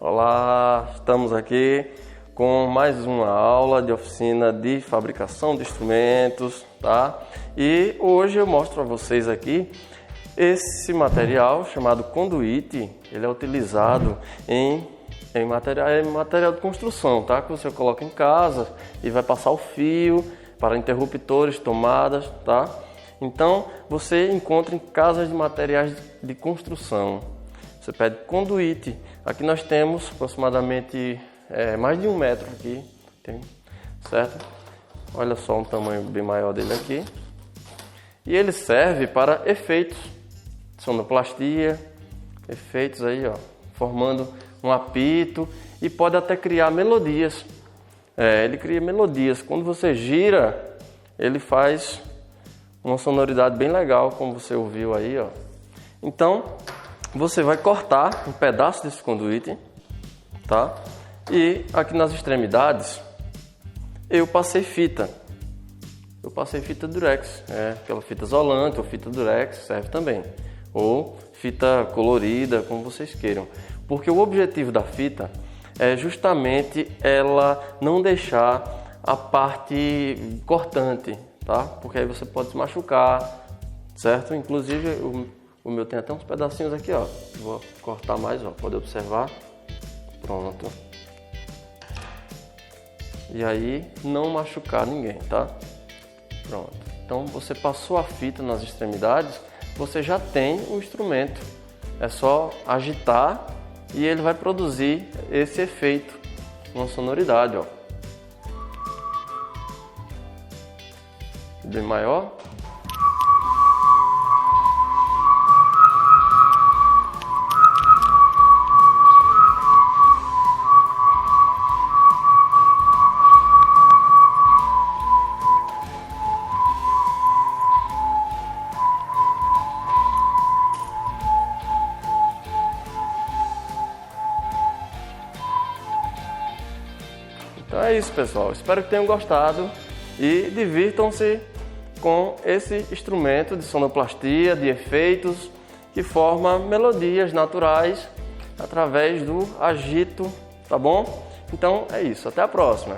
Olá, estamos aqui com mais uma aula de oficina de fabricação de instrumentos, tá? E hoje eu mostro a vocês aqui esse material chamado conduíte. Ele é utilizado em material de construção, tá? Que você coloca em casa e vai passar o fio para interruptores, tomadas, tá? Então você encontra em casas de materiais de construção. Você pede conduíte. Aqui nós temos aproximadamente mais de 1 metro aqui, certo? Olha só um tamanho bem maior dele aqui. E ele serve para efeitos, sonoplastia, efeitos aí, ó, formando um apito e pode até criar melodias. Ele cria melodias. Quando você gira, ele faz uma sonoridade bem legal, como você ouviu aí, ó. Então, você vai cortar um pedaço desse conduíte, tá? E aqui nas extremidades, eu passei fita. Eu passei fita durex, aquela fita isolante ou fita durex serve também. Ou fita colorida, como vocês queiram. Porque o objetivo da fita é justamente ela não deixar a parte cortante, tá? Porque aí você pode se machucar, certo? Inclusive o meu tem até uns pedacinhos aqui, ó. Vou cortar mais, ó. Pode observar. Pronto. E aí não machucar ninguém, tá? Pronto. Então você passou a fita nas extremidades, você já tem o instrumento. É só agitar e ele vai produzir esse efeito, uma sonoridade, ó. Bem maior. Então é isso, pessoal. Espero que tenham gostado e divirtam-se com esse instrumento de sonoplastia, de efeitos, que forma melodias naturais através do agito, tá bom? Então é isso. Até a próxima.